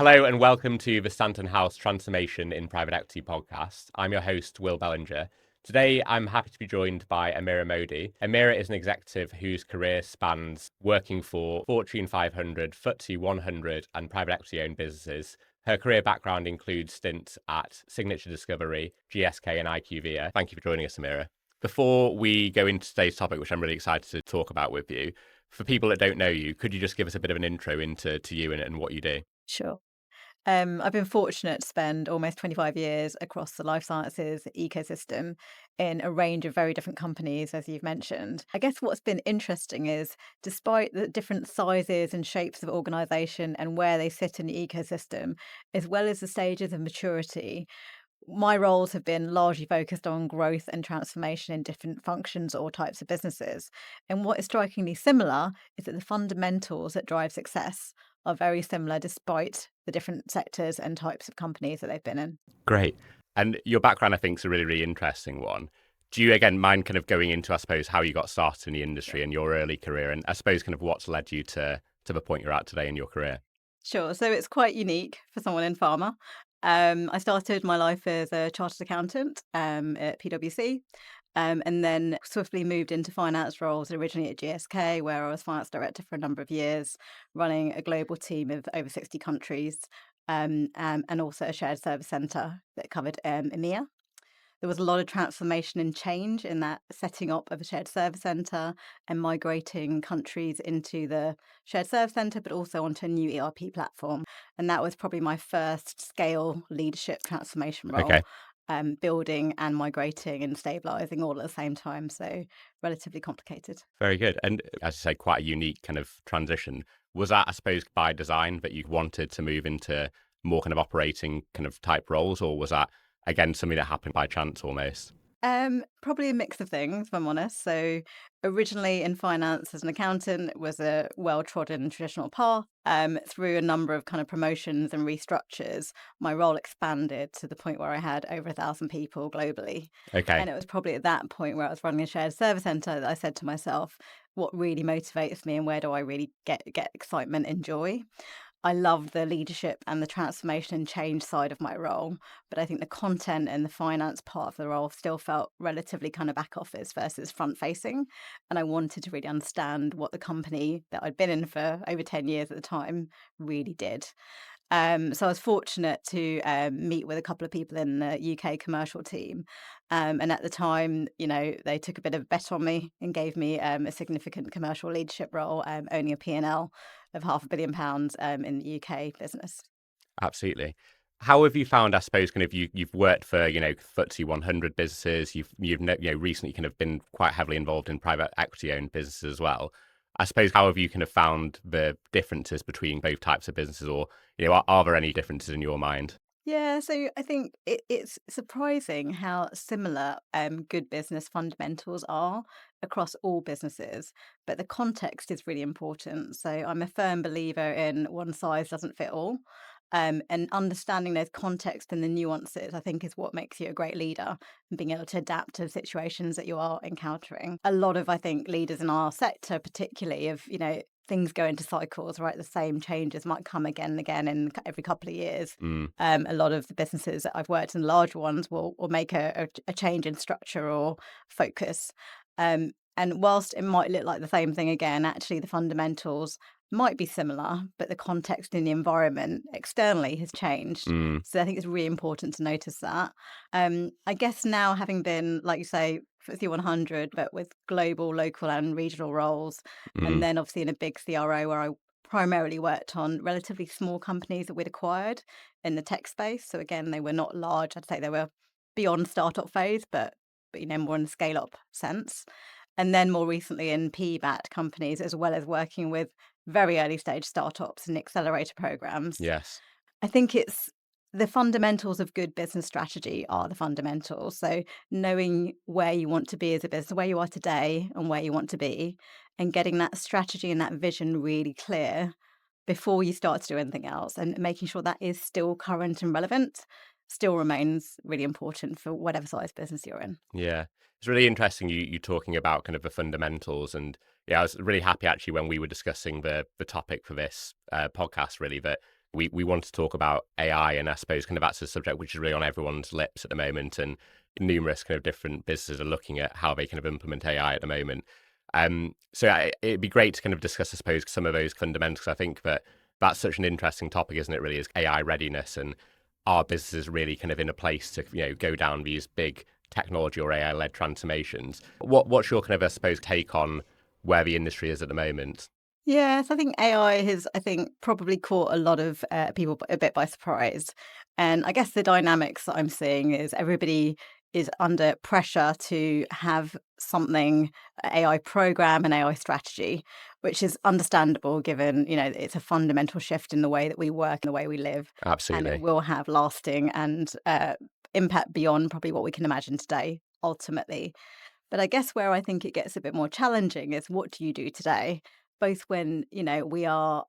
Hello and welcome to the Stanton House Transformation in Private Equity podcast. I'm your host, Will Bellinger. Today, I'm happy to be joined by Amira Modi. Amira is an executive whose career spans working for Fortune 500, FTSE 100 and private equity-owned businesses. Her career background includes stints at Signature Discovery, GSK and IQVIA. Thank you for joining us, Amira. Before we go into today's topic, which I'm really excited to talk about with you, for people that don't know you, could you just give us a bit of an intro into you and what you do? Sure. I've been fortunate to spend almost 25 years across the life sciences ecosystem in a range of very different companies, as you've mentioned. I guess what's been interesting is despite the different sizes and shapes of organization and where they sit in the ecosystem, as well as the stages of maturity, my roles have been largely focused on growth and transformation in different functions or types of businesses. And what is strikingly similar is that the fundamentals that drive success are very similar despite the different sectors and types of companies that they've been in. Great. And your background, I think, is a really, really interesting one. Do you, again, mind kind of going into, I suppose, how you got started in the industry and your early career, and I suppose kind of what's led you to the point you're at today in your career? Sure. So it's quite unique for someone in pharma. I started my life as a chartered accountant at PwC, and then swiftly moved into finance roles, originally at GSK, where I was finance director for a number of years, running a global team of over 60 countries, and also a shared service centre that covered EMEA. There was a lot of transformation and change in that setting up of a shared service centre and migrating countries into the shared service centre, but also onto a new ERP platform. And that was probably my first scale leadership transformation role, Okay, building and migrating and stabilising all at the same time. So relatively complicated. very good. And as you say, quite a unique kind of transition. Was that, I suppose, by design that you wanted to move into more kind of operating kind of type roles, or was that, again, something that happened by chance almost? Probably a mix of things, if I'm honest. So, originally in finance as an accountant, it was a well-trodden traditional path. Through a number of kind of promotions and restructures, my role expanded to the point where I had over 1,000 people globally. Okay, And it was probably at that point where I was running a shared service center that I said to myself, what really motivates me and where do I really get excitement and joy? I love the leadership and the transformation and change side of my role, but I think the content and the finance part of the role still felt relatively kind of back office versus front facing. And I wanted to really understand what the company that I'd been in for over 10 years at the time really did. So I was fortunate to meet with a couple of people in the UK commercial team. And at the time, they took a bit of a bet on me and gave me a significant commercial leadership role, owning a P&L of £500 million in the UK business. absolutely. How have you found, I suppose, kind of you've worked for, FTSE 100 businesses, recently kind of been quite heavily involved in private equity owned businesses as well. I suppose, how have you kind of found the differences between both types of businesses, or, are there any differences in your mind? Yeah, so I think it's surprising how similar good business fundamentals are across all businesses, but the context is really important. So I'm a firm believer in one size doesn't fit all. And understanding those context and the nuances, I think, is what makes you a great leader and being able to adapt to situations that you are encountering. A lot of, I think, leaders in our sector, particularly, of things go into cycles, right? The same changes might come again and again in every couple of years. Mm, A lot of the businesses that I've worked in, large ones, will make a change in structure or focus. And whilst it might look like the same thing again, actually the fundamentals might be similar, but the context in the environment externally has changed. mm, So I think it's really important to notice that. I guess now having been, like you say, FTSE 100, but with global, local, and regional roles, and mm. then obviously in a big CRO where I primarily worked on relatively small companies that we'd acquired in the tech space. So again, they were not large. I'd say they were beyond startup phase, but more in the scale up sense. And then more recently in PE-backed companies, as well as working with very early stage startups and accelerator programs. Yes. I think it's the fundamentals of good business strategy are the fundamentals. So knowing where you want to be as a business, where you are today and where you want to be, and getting that strategy and that vision really clear before you start to do anything else, and making sure that is still current and relevant still remains really important for whatever size business you're in. Yeah. It's really interesting you talking about kind of the fundamentals. And yeah, I was really happy actually when we were discussing the topic for this podcast, really, that We want to talk about AI, and I suppose kind of that's a subject which is really on everyone's lips at the moment, and numerous kind of different businesses are looking at how they kind of implement AI at the moment. It'd be great to kind of discuss, I suppose, some of those fundamentals. I think that that's such an interesting topic, isn't it? Really, is AI readiness, and are businesses really kind of in a place to go down these big technology or AI led transformations? What's your kind of, I suppose, take on where the industry is at the moment? Yes, I think AI has, I think, probably caught a lot of people a bit by surprise. And I guess the dynamics that I'm seeing is everybody is under pressure to have something, AI program and AI strategy, which is understandable given, it's a fundamental shift in the way that we work and the way we live. And it Absolutely. will have lasting and impact beyond probably what we can imagine today, ultimately. But I guess where I think it gets a bit more challenging is what do you do today? Both when, we are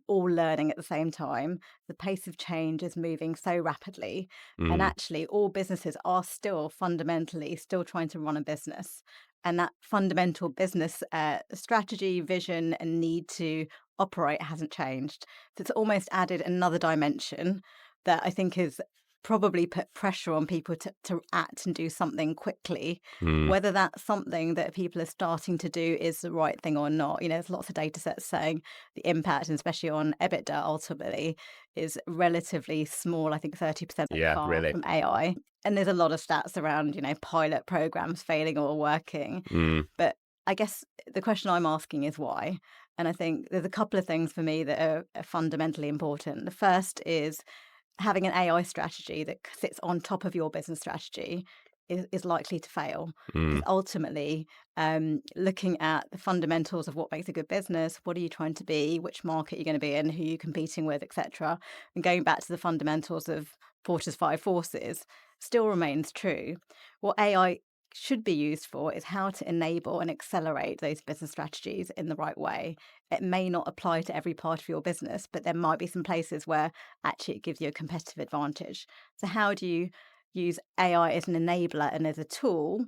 all learning at the same time, the pace of change is moving so rapidly. And Mm, actually, all businesses are still fundamentally still trying to run a business. And that fundamental business strategy, vision, and need to operate hasn't changed. So it's almost added another dimension that I think is probably put pressure on people to act and do something quickly, mm, whether that's something that people are starting to do is the right thing or not. There's lots of data sets saying the impact, and especially on EBITDA ultimately, is relatively small. I think 30% so yeah, far really. from AI. And there's a lot of stats around, pilot programs failing or working. Mm, But I guess the question I'm asking is why? And I think there's a couple of things for me that are fundamentally important. The first is having an AI strategy that sits on top of your business strategy is likely to fail because mm, ultimately, looking at the fundamentals of what makes a good business, what are you trying to be, which market you're going to be in, who you're competing with, etc., and going back to the fundamentals of Porter's five forces still remains true. What AI should be used for is how to enable and accelerate those business strategies in the right way. It may not apply to every part of your business, but there might be some places where actually it gives you a competitive advantage. So, how do you use AI as an enabler and as a tool,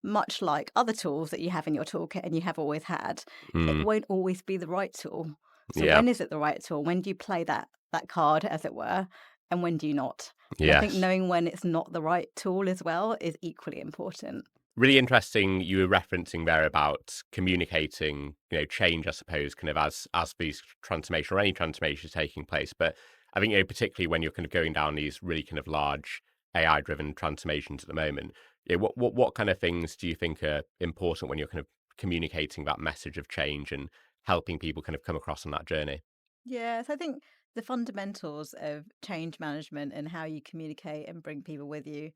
much like other tools that you have in your toolkit and you have always had? It mm, won't always be the right tool. So, yeah, when is it the right tool? When do you play that card, as it were, and when do you not? And I think yes. knowing when it's not the right tool as well is equally important. Really interesting you were referencing there about communicating, change, I suppose, kind of as these transformation or any transformation is taking place. But I think, particularly when you're kind of going down these really kind of large AI driven transformations at the moment, what kind of things do you think are important when you're kind of communicating that message of change and helping people kind of come across on that journey? Yes, I think the fundamentals of change management and how you communicate and bring people with you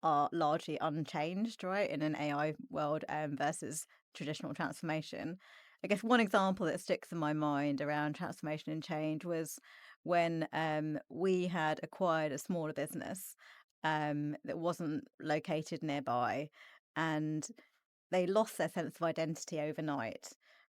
are largely unchanged, right, in an AI world versus traditional transformation. I guess one example that sticks in my mind around transformation and change was when we had acquired a smaller business that wasn't located nearby, and they lost their sense of identity overnight.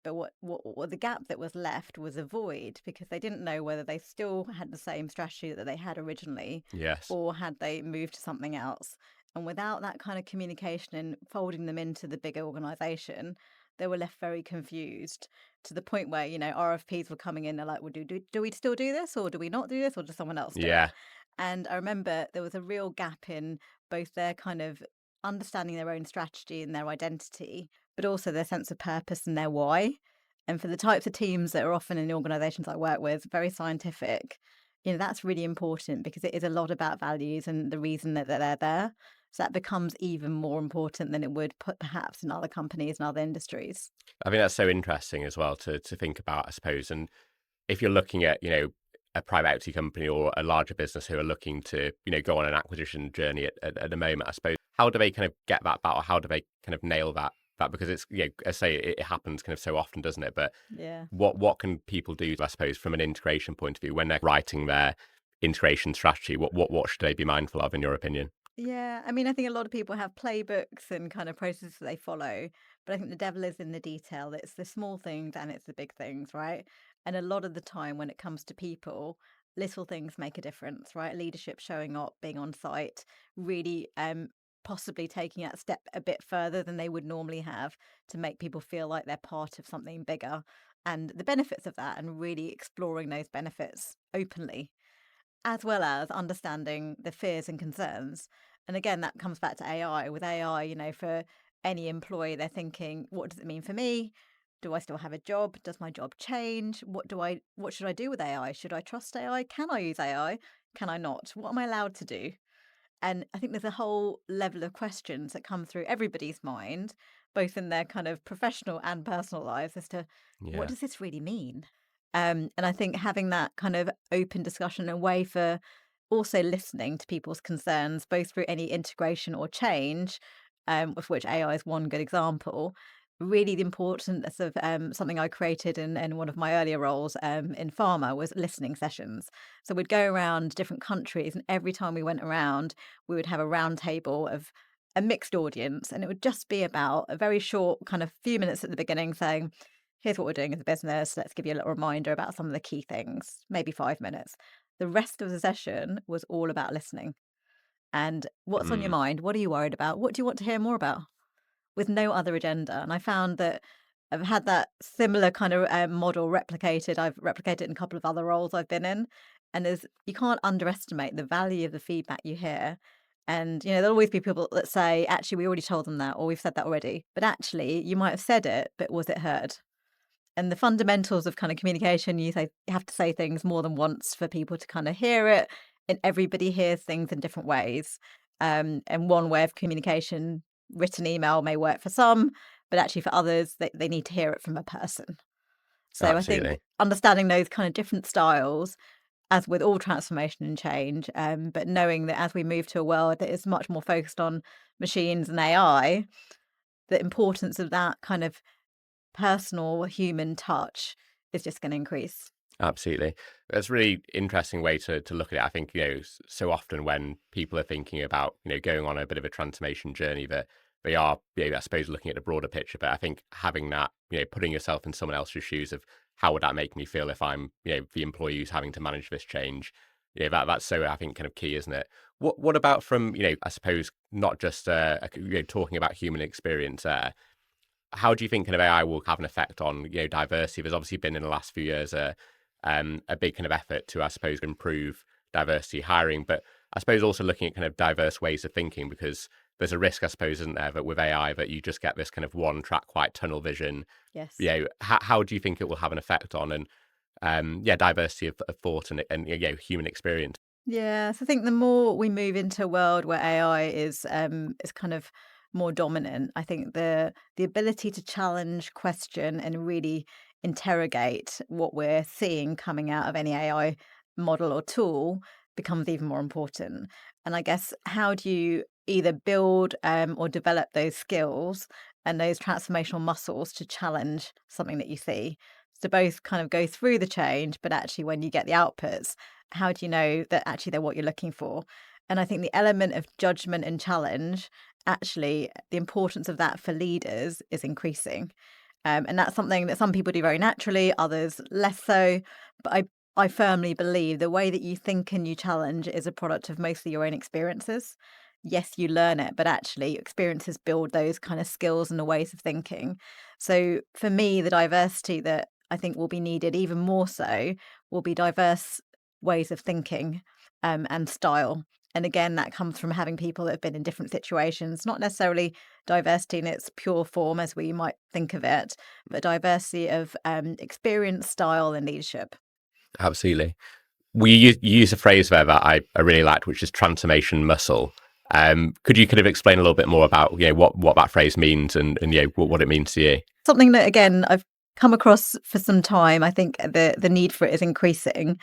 But what the gap that was left was a void because they didn't know whether they still had the same strategy that they had originally Yes. or had they moved to something else. And without that kind of communication and folding them into the bigger organization, they were left very confused to the point where, RFPs were coming in. They're like, well, do we still do this or do we not do this or does someone else do it? Yeah. And I remember there was a real gap in both their kind of understanding their own strategy and their identity, but also their sense of purpose and their why. And for the types of teams that are often in the organizations I work with, very scientific, that's really important because it is a lot about values and the reason that they're there. So that becomes even more important than it would put perhaps in other companies and other industries. I think that's so interesting as well to think about, I suppose. And if you're looking at, a private equity company or a larger business who are looking to, go on an acquisition journey at the moment, I suppose, how do they kind of get that battle? How do they kind of nail that? Because it's, I say it happens kind of so often, doesn't it? But Yeah. what can people do, I suppose, from an integration point of view when they're writing their integration strategy? What should they be mindful of, in your opinion? Yeah, I mean, I think a lot of people have playbooks and kind of processes that they follow, but I think the devil is in the detail. It's the small things and it's the big things, right? And a lot of the time when it comes to people, little things make a difference, right? Leadership showing up, being on site, really possibly taking that step a bit further than they would normally have to make people feel like they're part of something bigger and the benefits of that and really exploring those benefits openly. as well as understanding the fears and concerns. And again, that comes back to AI. With AI, for any employee, they're thinking, what does it mean for me? Do I still have a job? Does my job change? What should I do with AI? Should I trust AI? Can I use AI? Can I not? What am I allowed to do? And I think there's a whole level of questions that come through everybody's mind, both in their kind of professional and personal lives, as to what Yeah. does this really mean? And I think having that kind of open discussion, a way for also listening to people's concerns, both through any integration or change, of which AI is one good example. Really, the importance of something I created in one of my earlier roles in pharma was listening sessions. So we'd go around different countries, and every time we went around, we would have a round table of a mixed audience, and it would just be about a very short kind of few minutes at the beginning saying, here's what we're doing as a business. Let's give you a little reminder about some of the key things, maybe 5 minutes. The rest of the session was all about listening. And what's on your Mm, mind? What are you worried about? What do you want to hear more about? With no other agenda. And I found that I've had that similar kind of model replicated. I've replicated it in a couple of other roles I've been in. And you can't underestimate the value of the feedback you hear. And, there'll always be people that say, actually, we already told them that, or we've said that already. But actually, you might have said it, but was it heard? And the fundamentals of kind of communication, you have to say things more than once for people to kind of hear it, and everybody hears things in different ways. And one way of communication, written email, may work for some, but actually for others, they need to hear it from a person. So I think absolutely. understanding those kind of different styles, as with all transformation and change, but knowing that as we move to a world that is much more focused on machines and AI, the importance of that kind of personal human touch is just going to increase. Absolutely. That's a really interesting way to look at it. I think, so often when people are thinking about, going on a bit of a transformation journey, that they are, I suppose, looking at the broader picture. But I think having that, putting yourself in someone else's shoes of how would that make me feel if I'm, the employee who's having to manage this change. That's so, I think, kind of key, isn't it? What about from, I suppose, not just talking about human experience there. How do you think kind of AI will have an effect on, diversity? There's obviously been in the last few years a big kind of effort to, I suppose, improve diversity hiring, but I suppose also looking at kind of diverse ways of thinking, because there's a risk, I suppose, isn't there, that with AI that you just get this kind of one track, quite tunnel vision. Yes. How do you think it will have an effect on diversity of thought and human experience? Yes, I think the more we move into a world where AI is kind of more dominant, I think the ability to challenge, question, and really interrogate what we're seeing coming out of any AI model or tool becomes even more important. And I guess, how do you either build or develop those skills and those transformational muscles to challenge something that you see? To both kind of go through the change, but actually when you get the outputs, how do you know that actually they're what you're looking for? And I think the element of judgment and challenge, actually, the importance of that for leaders is increasing. And that's something that some people do very naturally, others less so. But I firmly believe the way that you think and you challenge is a product of mostly your own experiences. Yes, you learn it, but actually experiences build those kind of skills and the ways of thinking. So for me, the diversity that I think will be needed even more so will be diverse ways of thinking and style. And again, that comes from having people that have been in different situations, not necessarily diversity in its pure form as we might think of it, but diversity of experience, style, and leadership. Absolutely. You use a phrase there that I really liked, which is transformation muscle. Could you kind of explain a little bit more about what that phrase means and what it means to you? Something that, again, I've come across for some time. I think the need for it is increasing.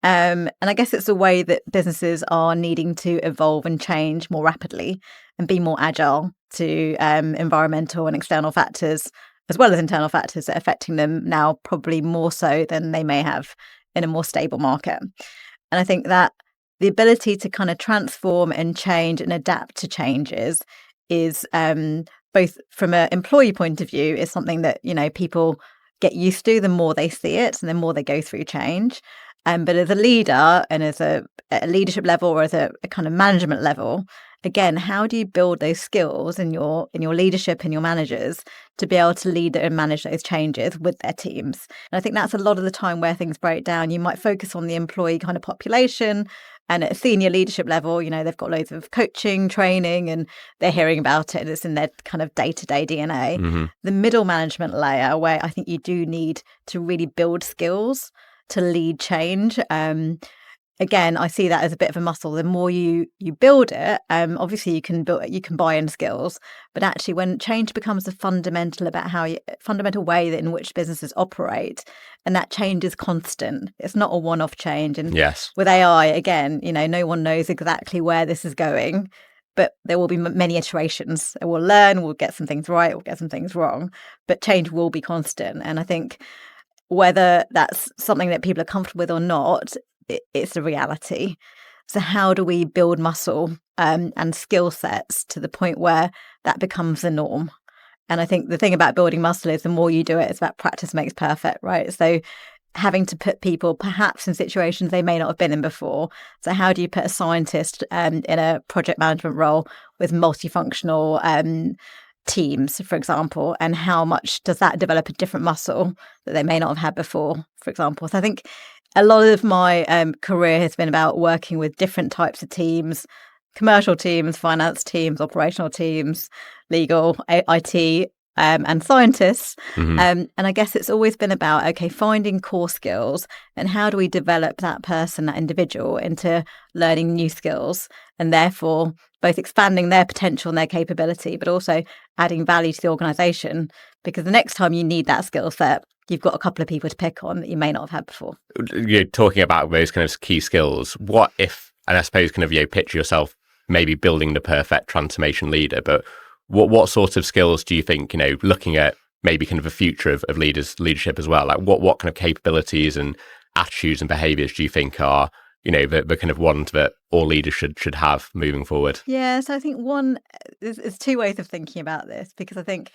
And I guess it's a way that businesses are needing to evolve and change more rapidly and be more agile to environmental and external factors, as well as internal factors that are affecting them now, probably more so than they may have in a more stable market. And I think that the ability to kind of transform and change and adapt to changes is both from an employee point of view is something that, people get used to the more they see it and the more they go through change. But as a leader and as a leadership level or as a kind of management level, again, how do you build those skills in your leadership and your managers to be able to lead and manage those changes with their teams? And I think that's a lot of the time where things break down. You might focus on the employee kind of population, and at a senior leadership level, they've got loads of coaching, training, and they're hearing about it, and it's in their kind of day-to-day DNA. Mm-hmm. The middle management layer, where I think you do need to really build skills to lead change. Again, I see that as a bit of a muscle. The more you build it, obviously you can buy in skills, but actually when change becomes a fundamental way in which businesses operate, and that change is constant, it's not a one-off change. And Yes. with AI, again, no one knows exactly where this is going, but there will be many iterations. We'll learn, we'll get some things right, we'll get some things wrong, but change will be constant. And I think whether that's something that people are comfortable with or not, it's a reality. So how do we build muscle and skill sets to the point where that becomes the norm? And I think the thing about building muscle is the more you do it, it's about practice makes perfect, right? So having to put people perhaps in situations they may not have been in before. So how do you put a scientist in a project management role with multifunctional teams, for example, and how much does that develop a different muscle that they may not have had before, for example? So I think a lot of my career has been about working with different types of teams: commercial teams, finance teams, operational teams, legal, IT, and scientists. Mm-hmm. And I guess it's always been about, okay, finding core skills and how do we develop that person, that individual, into learning new skills, and therefore both expanding their potential and their capability, but also adding value to the organisation, because the next time you need that skill set, you've got a couple of people to pick on that you may not have had before. You're talking about those kind of key skills. What if, and I suppose kind of picture yourself maybe building the perfect transformation leader, but what sort of skills do you think, looking at maybe kind of a future of leadership as well, like what kind of capabilities and attitudes and behaviours do you think are, the kind of ones that all leaders should have moving forward? Yeah, so I think there's two ways of thinking about this, because I think,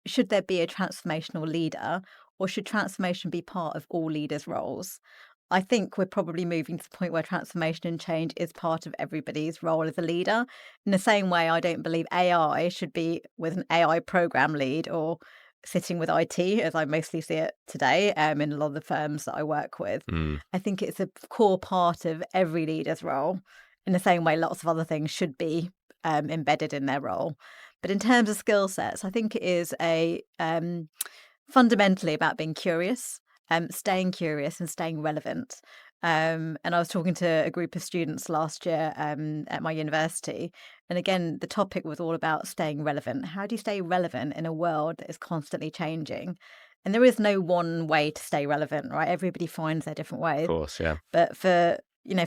should there be a transformational leader, or should transformation be part of all leaders' roles? I think we're probably moving to the point where transformation and change is part of everybody's role as a leader. In the same way, I don't believe AI should be with an AI program lead or sitting with IT, as I mostly see it today in a lot of the firms that I work with. I think it's a core part of every leader's role, in the same way lots of other things should be embedded in their role. But in terms of skill sets, I think it is fundamentally about being curious, staying curious and staying relevant. And I was talking to a group of students last year at my university. And again, the topic was all about staying relevant. How do you stay relevant in a world that is constantly changing? And there is no one way to stay relevant, right? Everybody finds their different ways. Of course, yeah. But for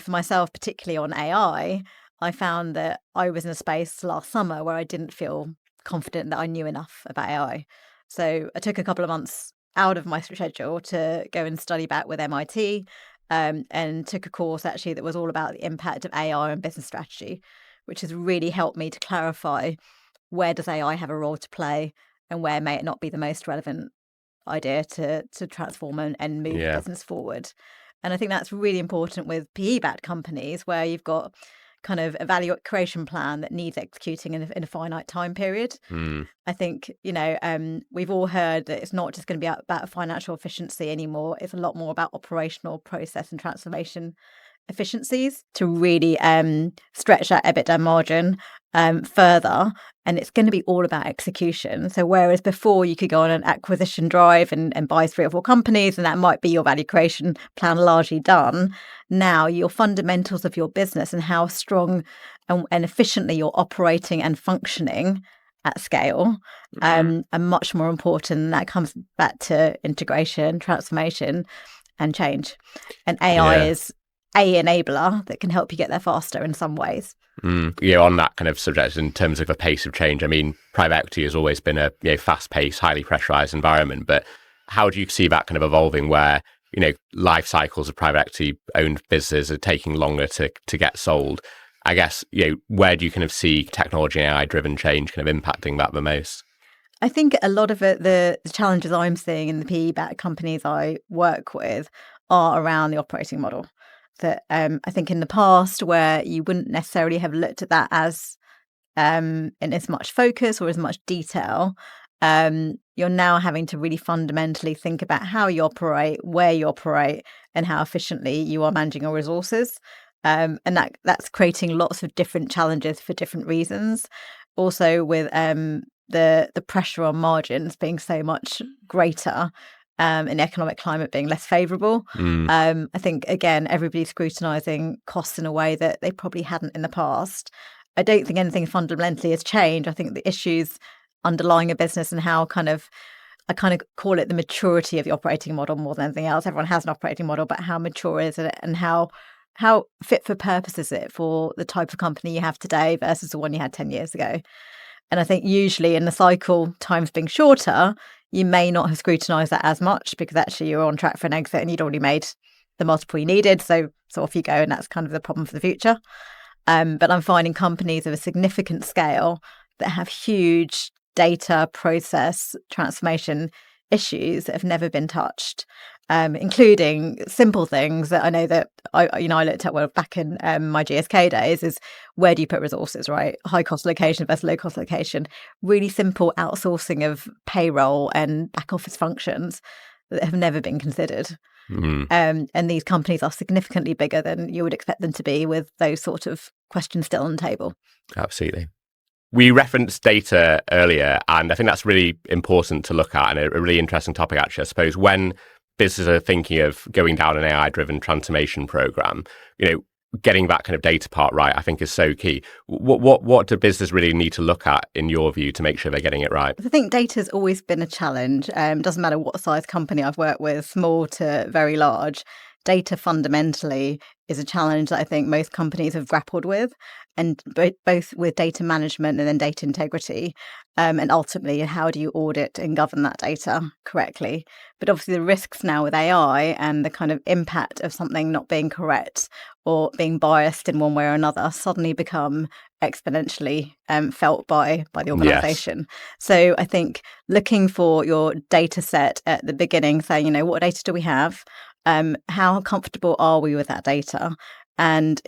myself, particularly on AI, I found that I was in a space last summer where I didn't feel confident that I knew enough about AI. So I took a couple of months out of my schedule to go and study back with MIT, and took a course actually that was all about the impact of AI on business strategy, which has really helped me to clarify where does AI have a role to play and where may it not be the most relevant idea to transform and move the business forward. And I think that's really important with PE-backed companies, where you've got kind of a value creation plan that needs executing in a finite time period. I think, we've all heard that it's not just going to be about financial efficiency anymore. It's a lot more about operational process and transformation efficiencies to really stretch that EBITDA margin further. And it's going to be all about execution. So whereas before you could go on an acquisition drive and buy 3 or 4 companies, and that might be your value creation plan largely done, now your fundamentals of your business and how strong and efficiently you're operating and functioning at scale are much more important. And that comes back to integration, transformation and change. And AI is a enabler that can help you get there faster in some ways. On that kind of subject, in terms of a pace of change, I mean, private equity has always been a fast-paced, highly pressurized environment, but how do you see that kind of evolving where, life cycles of private equity-owned businesses are taking longer to get sold? I guess, where do you kind of see technology and AI-driven change kind of impacting that the most? I think a lot of it, the challenges I'm seeing in the PE-backed companies I work with are around the operating model. that I think in the past, where you wouldn't necessarily have looked at that as in as much focus or as much detail, you're now having to really fundamentally think about how you operate, where you operate, and how efficiently you are managing your resources. And that's creating lots of different challenges for different reasons. Also, with the pressure on margins being so much greater, and the economic climate being less favourable. Mm. I think, again, everybody's scrutinising costs in a way that they probably hadn't in the past. I don't think anything fundamentally has changed. I think the issues underlying a business and how I kind of call it the maturity of the operating model more than anything else. Everyone has an operating model, but how mature is it, and how fit for purpose is it for the type of company you have today versus the one you had 10 years ago? And I think usually in the cycle, times being shorter, you may not have scrutinised that as much because actually you're on track for an exit and you'd already made the multiple you needed. So off you go, and that's kind of the problem for the future. But I'm finding companies of a significant scale that have huge data process transformation issues that have never been touched, including simple things that I know that I looked at back in my GSK days is, where do you put resources, right? High cost location versus low cost location. Really simple outsourcing of payroll and back office functions that have never been considered. And these companies are significantly bigger than you would expect them to be, with those sort of questions still on the table. Absolutely. We referenced data earlier, and I think that's really important to look at, and a really interesting topic, actually. I suppose when businesses are thinking of going down an AI-driven transformation program, getting that kind of data part right, I think, is so key. What do businesses really need to look at, in your view, to make sure they're getting it right? I think data has always been a challenge. Doesn't matter what size company I've worked with, small to very large. Data fundamentally is a challenge that I think most companies have grappled with, and both with data management and then data integrity. And ultimately, how do you audit and govern that data correctly? But obviously the risks now with AI and the kind of impact of something not being correct or being biased in one way or another suddenly become exponentially felt by the organisation. Yes. So I think looking for your data set at the beginning, saying, what data do we have? How comfortable are we with that data? And,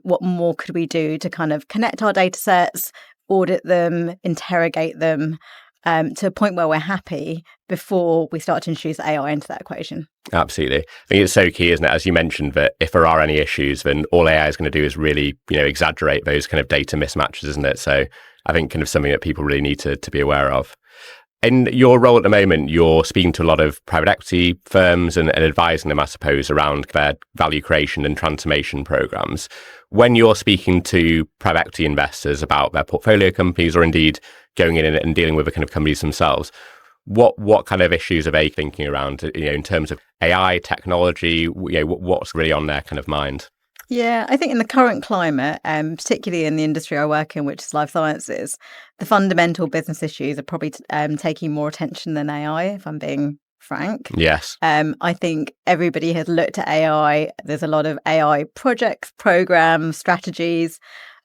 what more could we do to kind of connect our data sets, audit them, interrogate them, to a point where we're happy before we start to introduce AI into that equation. Absolutely. I think it's so key, isn't it? As you mentioned, that if there are any issues, then all AI is going to do is really, exaggerate those kind of data mismatches, isn't it? So I think kind of something that people really need to be aware of. In your role at the moment, you're speaking to a lot of private equity firms and advising them, I suppose, around their value creation and transformation programs. When you're speaking to private equity investors about their portfolio companies, or indeed going in and dealing with the kind of companies themselves, what kind of issues are they thinking around, in terms of AI, technology, what's really on their kind of mind? Yeah, I think in the current climate, particularly in the industry I work in, which is life sciences, the fundamental business issues are probably taking more attention than AI, if I'm being frank. Yes. I think everybody has looked at AI. There's a lot of AI projects, programs, strategies.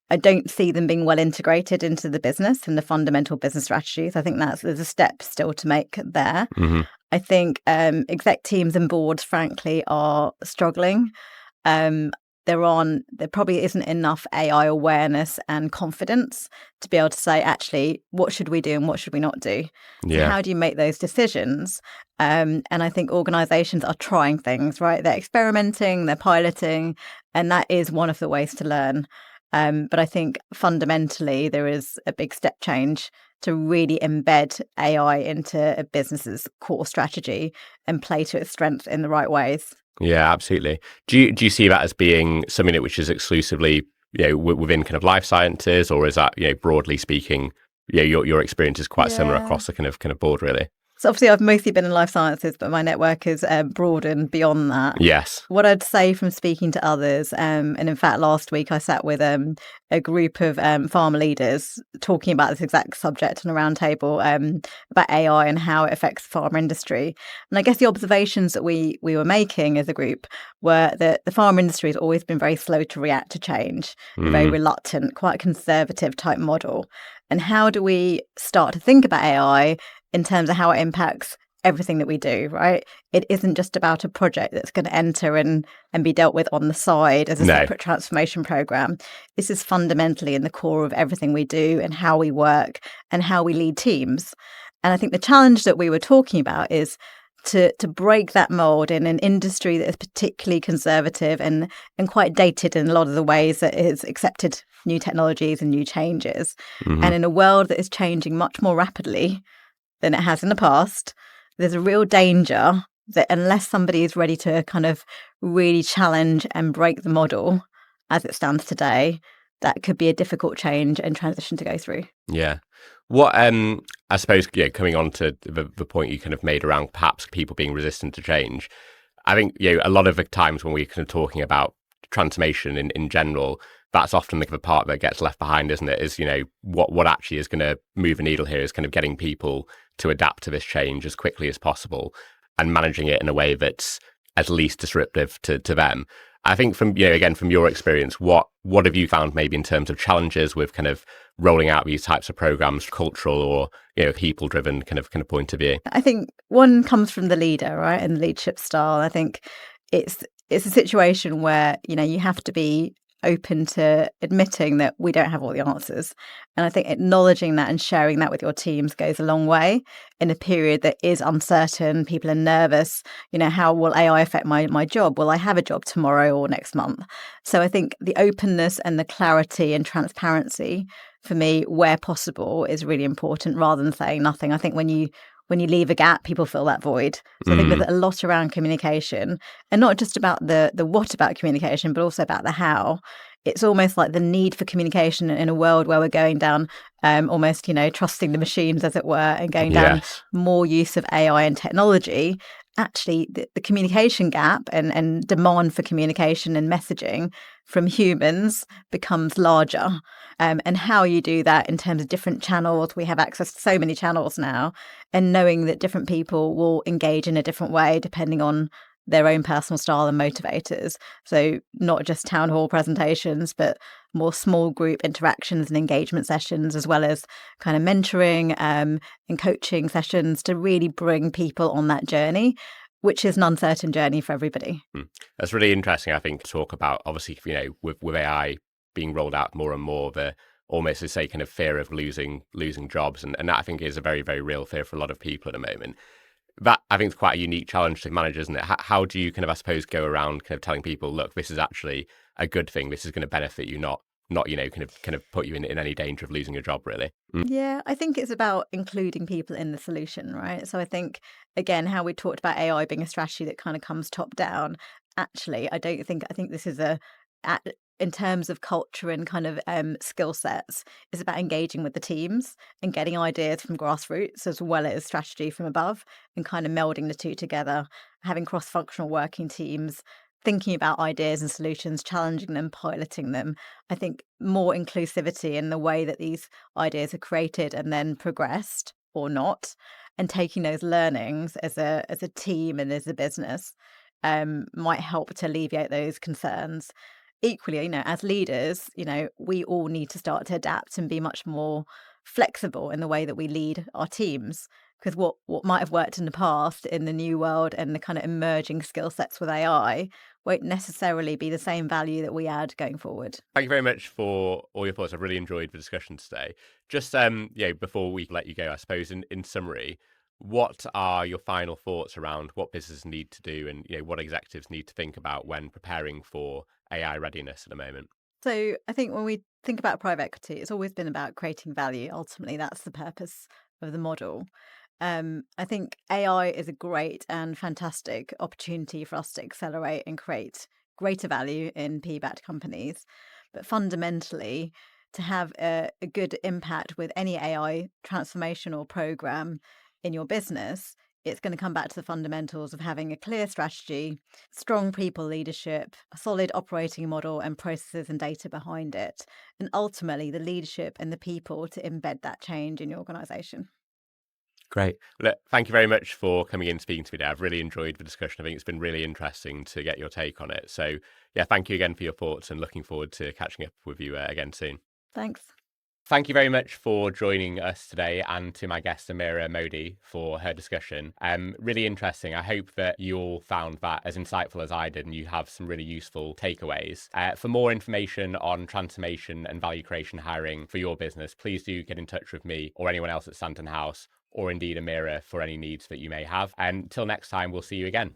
I don't see them being well integrated into the business and the fundamental business strategies. I think there's a step still to make there. Mm-hmm. I think exec teams and boards, frankly, are struggling. There probably isn't enough AI awareness and confidence to be able to say, actually, what should we do and what should we not do? Yeah. So how do you make those decisions? And I think organizations are trying things, right? They're experimenting, they're piloting, and that is one of the ways to learn. But I think fundamentally there is a big step change to really embed AI into a business's core strategy and play to its strength in the right ways. Yeah, absolutely. Do you see that as being something which is exclusively, within kind of life sciences, or is that, broadly speaking, your experience is quite similar across the kind of board, really? So obviously I've mostly been in life sciences, but my network is broadened beyond that. Yes. What I'd say from speaking to others, and in fact last week I sat with a group of pharma leaders talking about this exact subject on a roundtable about AI and how it affects the pharma industry. And I guess the observations that we were making as a group were that the pharma industry has always been very slow to react to change, very reluctant, quite conservative type model. And how do we start to think about AI in terms of how it impacts everything that we do, right? It isn't just about a project that's going to enter and be dealt with on the side as a No. separate transformation program. This is fundamentally in the core of everything we do and how we work and how we lead teams. And I think the challenge that we were talking about is to break that mold in an industry that is particularly conservative and quite dated in a lot of the ways that it has accepted new technologies and new changes. And in a world that is changing much more rapidly than it has in the past, there's a real danger that unless somebody is ready to kind of really challenge and break the model as it stands today, that could be a difficult change and transition to go through. Yeah. What I suppose, coming on to the point you kind of made around perhaps people being resistant to change, I think a lot of the times when we're kind of talking about transformation in general, that's often the part that gets left behind, isn't it? Is what actually is going to move the needle here is kind of getting people to adapt to this change as quickly as possible and managing it in a way that's as least disruptive to them. I think from from your experience, what have you found maybe in terms of challenges with kind of rolling out these types of programs, cultural or people driven kind of point of view? I think one comes from the leader, right, and the leadership style. I think it's a situation where you have to be open to admitting that we don't have all the answers. And I think acknowledging that and sharing that with your teams goes a long way in a period that is uncertain. People are nervous. How will AI affect my job? Will I have a job tomorrow or next month? So I think the openness and the clarity and transparency for me, where possible, is really important rather than saying nothing. I think when you leave a gap, people fill that void. So I think there's a lot around communication, and not just about the what about communication, but also about the how. It's almost like the need for communication in a world where we're going down almost, trusting the machines, as it were, and going down more use of AI and technology. Actually, the communication gap and demand for communication and messaging from humans becomes larger. And how you do that in terms of different channels. We have access to so many channels now, and knowing that different people will engage in a different way depending on their own personal style and motivators. So not just town hall presentations, but more small group interactions and engagement sessions, as well as kind of mentoring and coaching sessions to really bring people on that journey, which is an uncertain journey for everybody. That's really interesting, I think, to talk about, obviously, with AI being rolled out more and more, the almost to say kind of fear of losing jobs. And that I think is a very, very real fear for a lot of people at the moment. That I think is quite a unique challenge to manage, isn't it? How do you kind of, I suppose, go around kind of telling people, look, this is actually a good thing. This is going to benefit you, not kind of put you in any danger of losing your job, really. Yeah, I think it's about including people in the solution, right? So I think, again, how we talked about AI being a strategy that kind of comes top down. Actually, I think this is in terms of culture and kind of skill sets, is about engaging with the teams and getting ideas from grassroots as well as strategy from above, and kind of melding the two together, having cross-functional working teams, thinking about ideas and solutions, challenging them, piloting them. I think more inclusivity in the way that these ideas are created and then progressed or not, and taking those learnings as a team and as a business might help to alleviate those concerns. Equally, as leaders, we all need to start to adapt and be much more flexible in the way that we lead our teams. Because what might have worked in the past in the new world and the kind of emerging skill sets with AI won't necessarily be the same value that we add going forward. Thank you very much for all your thoughts. I've really enjoyed the discussion today. Just before we let you go, I suppose in summary, what are your final thoughts around what businesses need to do and what executives need to think about when preparing for AI readiness at the moment? So I think when we think about private equity, it's always been about creating value. Ultimately, that's the purpose of the model. I think AI is a great and fantastic opportunity for us to accelerate and create greater value in PE-backed companies. But fundamentally, to have a good impact with any AI transformational program in your business, it's going to come back to the fundamentals of having a clear strategy, strong people leadership, a solid operating model and processes and data behind it, and ultimately the leadership and the people to embed that change in your organization. Great. Look, thank you very much for coming in and speaking to me today. I've really enjoyed the discussion. I think it's been really interesting to get your take on it. So, yeah, thank you again for your thoughts and looking forward to catching up with you again soon. Thanks. Thank you very much for joining us today, and to my guest Amira Modi for her discussion. Really interesting. I hope that you all found that as insightful as I did and you have some really useful takeaways. For more information on transformation and value creation hiring for your business, please do get in touch with me or anyone else at Stanton House, or indeed Amira, for any needs that you may have. And until next time, we'll see you again.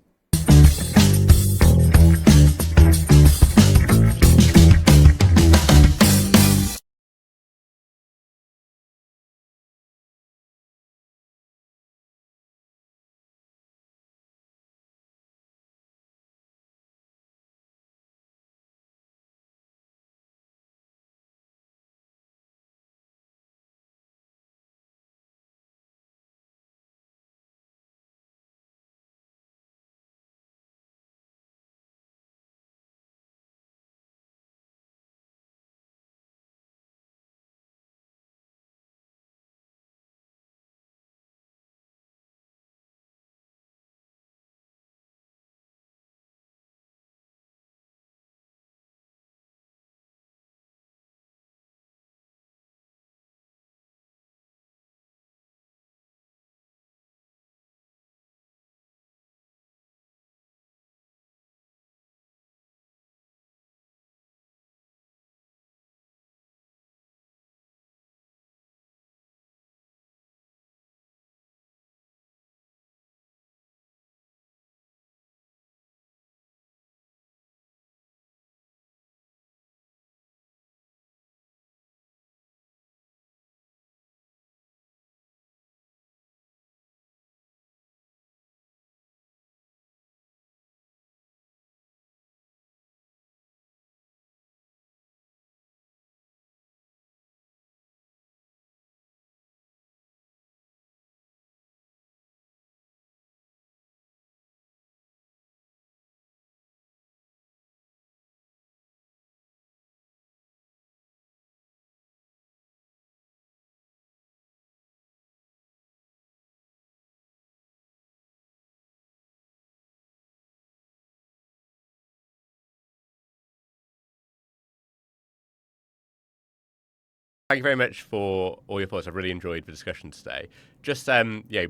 Thank you very much for all your thoughts. I've really enjoyed the discussion today. Just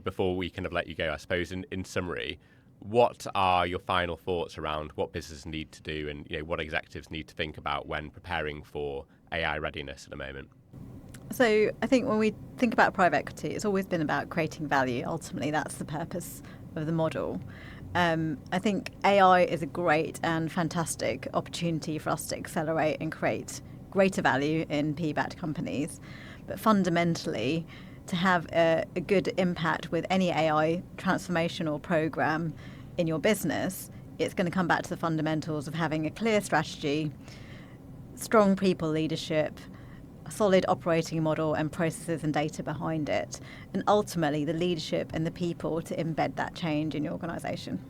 before we kind of let you go, I suppose in summary, what are your final thoughts around what businesses need to do, and what executives need to think about when preparing for AI readiness at the moment? So I think when we think about private equity, it's always been about creating value. Ultimately, that's the purpose of the model. I think AI is a great and fantastic opportunity for us to accelerate and create greater value in PE-backed companies. But fundamentally, to have a good impact with any AI transformational program in your business, it's going to come back to the fundamentals of having a clear strategy, strong people leadership, a solid operating model and processes and data behind it, and ultimately the leadership and the people to embed that change in your organisation.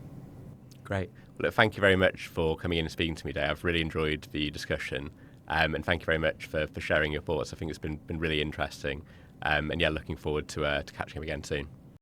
Great. Well, look, thank you very much for coming in and speaking to me today. I've really enjoyed the discussion, and thank you very much for sharing your thoughts. I think it's been really interesting, and looking forward to catching up again soon.